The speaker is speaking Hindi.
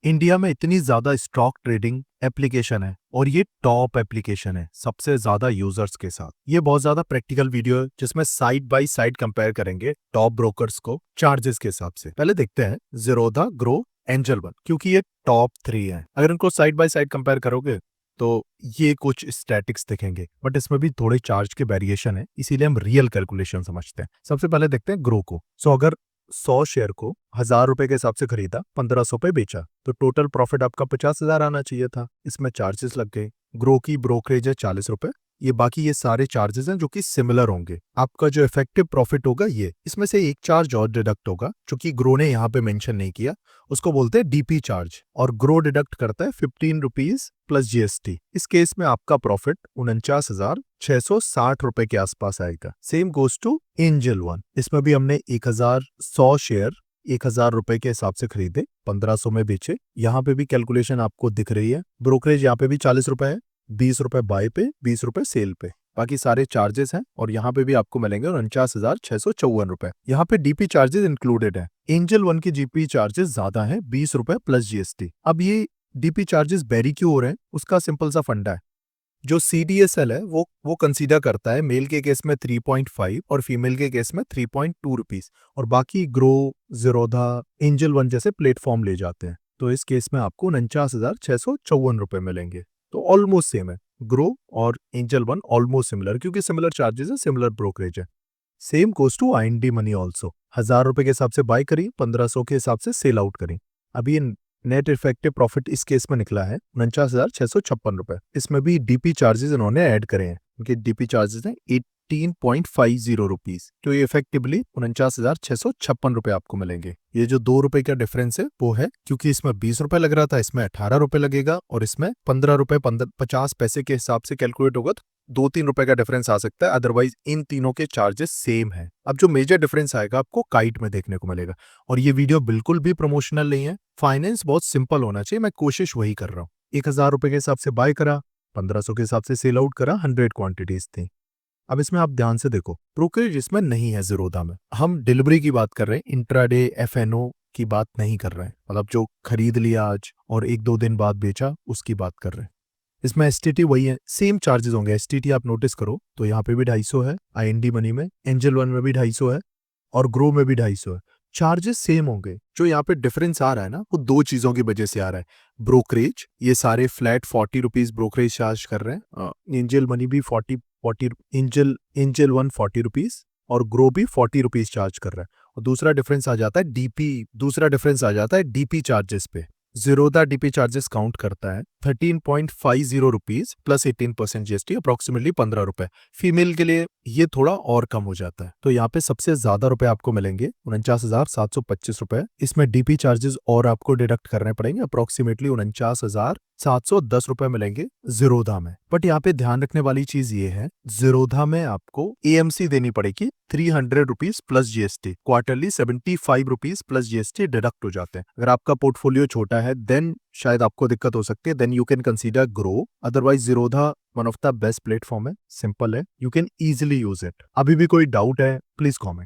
इंडिया में इतनी ज्यादा स्टॉक ट्रेडिंग एप्लीकेशन है और ये टॉप एप्लीकेशन है सबसे ज्यादा यूजर्स के साथ। ये बहुत ज्यादा प्रैक्टिकल वीडियो है जिसमें साइड बाय साइड कंपेयर करेंगे टॉप ब्रोकर्स को चार्जेस के हिसाब से। पहले देखते हैं ज़ीरोधा, ग्रो, एंजल वन, क्योंकि ये टॉप 3 है। अगर इनको साइड बाय साइड कंपेयर करोगे तो ये कुछ स्टैटिक्स दिखेंगे, बट इसमें भी थोड़े चार्ज के वेरिएशन है, इसीलिए हम रियल कैलकुलेशन समझते हैं। सबसे पहले देखते हैं ग्रो को। अगर 100 शेयर को 1000 रुपए के हिसाब से खरीदा, 1500 पे बेचा, तो टोटल प्रॉफिट आपका 50,000 आना चाहिए था। इसमें चार्जेस लग गए। ग्रो की ब्रोकरेज है 40 रुपए। ये बाकी ये सारे चार्जेस हैं जो कि सिमिलर होंगे। आपका जो इफेक्टिव प्रॉफिट होगा ये, इसमें से एक चार्ज और डिडक्ट होगा जो कि ग्रो ने यहाँ पे मेंशन नहीं किया, उसको बोलते हैं डीपी चार्ज, और ग्रो डिडक्ट करता है 15 रुपीज प्लस जीएसटी। इस केस में आपका प्रॉफिट 49,660 रुपए के आसपास आएगा। Same goes to Angel One. इसमें भी हमने 1,100 शेयर 1,000 रुपए के हिसाब से खरीदे, 1500 में बेचे। यहाँ पे भी कैलकुलेशन आपको दिख रही है। ब्रोकरेज यहाँ पे भी 40 रुपए है, 20 रुपए बाय पे, 20 रुपए सेल पे। बाकी सारे चार्जेस हैं और यहाँ पे भी आपको मिलेंगे 49,654 रुपए। यहाँ पे डीपी चार्जेस इंक्लूडेड है। एंजल वन की जीपी चार्जेस ज्यादा है, 20 रुपए प्लस जीएसटी। अब ये डीपी चार्जेस वेरी क्यों हो रहे हैं, उसका सिंपल सा फंडा है। जो सीडीएसएल है वो कंसीडर करता है मेल के केस में 3.5 और फीमेल के केस में 3.2 रुपीज, और बाकी ग्रो, ज़ीरोधा, एंजल वन जैसे प्लेटफॉर्म ले जाते हैं। तो इस केस में आपको 49,654 रुपए मिलेंगे। तो ऑलमोस्ट सेम है। ग्रो और एंजल वन ऑलमोस्ट सिमिलर, क्योंकि सिमिलर चार्जेस है, सिमिलर ब्रोकरेज है। Same goes to IND Money also. 1000 रुपए के हिसाब से बाय करी, 1500 के हिसाब से सेल आउट करी। अभी नेट इफेक्टिव प्रॉफिट इस केस में निकला है 49,656 रुपए। इसमें भी डीपी चार्जेस इन्होंने ऐड करे हैं। उनके डीपी चार्जेस हैं 18.50 रुपीज, तो ये इफेक्टिवली 49,656 रुपए आपको मिलेंगे। ये जो 2 रुपए का डिफरेंस है वो है क्योंकि इसमें 20 रुपए लग रहा था, इसमें 18 रुपए लगेगा, और इसमें 15 रुपए 50 पैसे के हिसाब से कैलकुलेट होगा, तो 2-3 रुपए का डिफरेंस आ सकता है। अदरवाइज इन तीनों के चार्जेस सेम है। अब जो मेजर डिफरेंस आएगा आपको काइट में देखने को मिलेगा। और ये वीडियो बिल्कुल भी प्रमोशनल नहीं है। फाइनेंस बहुत सिंपल होना चाहिए, मैं कोशिश वही कर रहा हूँ। 1,000 रुपए के हिसाब से बाय करा, 1500 के हिसाब से सेल आउट करा, 100 क्वांटिटीज थी। अब इसमें आप ध्यान से देखो, ब्रोकरेज इसमें नहीं है ज़ीरोधा में। हम डिलीवरी की बात कर रहे हैं, इंट्राडे एफएनओ की बात नहीं कर रहे हैं। मतलब जो खरीद लिया आज और 1-2 दिन बाद बेचा, उसकी बात कर रहे हैं। इसमें एसटीटी वही है, सेम चार्जेस होंगे। एसटीटी आप नोटिस करो तो यहाँ पे भी 250 है, आईएनडी मनी में, एंजल वन में भी 250 है, और ग्रो में भी 250 है। चार्जेस सेम होंगे। जो यहाँ पे डिफरेंस आ रहा है ना, वो 2 चीजों की वजह से आ रहा है। ब्रोकरेज, ये सारे फ्लैट 40 रुपीज ब्रोकरेज चार्ज कर रहे हैं। एंजल मनी भी 40 एंजल वन 40 रुपीज, और ग्रो भी 40 रुपीज चार्ज कर रहा है। और दूसरा डिफरेंस आ जाता है डीपी चार्जेस पे। ज़ीरोधा डीपी चार्जेस काउंट करता है 13.50 रुपीज प्लस 18% जीएसटी, अप्रोक्सीमेटली 15 रुपए। फीमेल के लिए ये थोड़ा और कम हो जाता है। तो यहाँ पे सबसे ज्यादा रुपए आपको मिलेंगे 49,725 रुपए। इसमें डीपी चार्जेस और आपको डिडक्ट करने पड़ेंगे, अप्रोक्सीमेटली 49,710 रुपए मिलेंगे ज़ीरोधा में। बट यहाँ पे ध्यान रखने वाली चीज ये है, ज़ीरोधा में आपको एएमसी देनी पड़ेगी 300 rupees plus GST. Quarterly 75 rupees plus GST deduct हो जाते हैं। अगर आपका पोर्टफोलियो छोटा है देन शायद आपको दिक्कत हो सकती है, then you can consider Groww. Otherwise Zerodha one of the best platform है, सिंपल है, you can easily use it. अभी भी कोई डाउट है प्लीज कमेंट।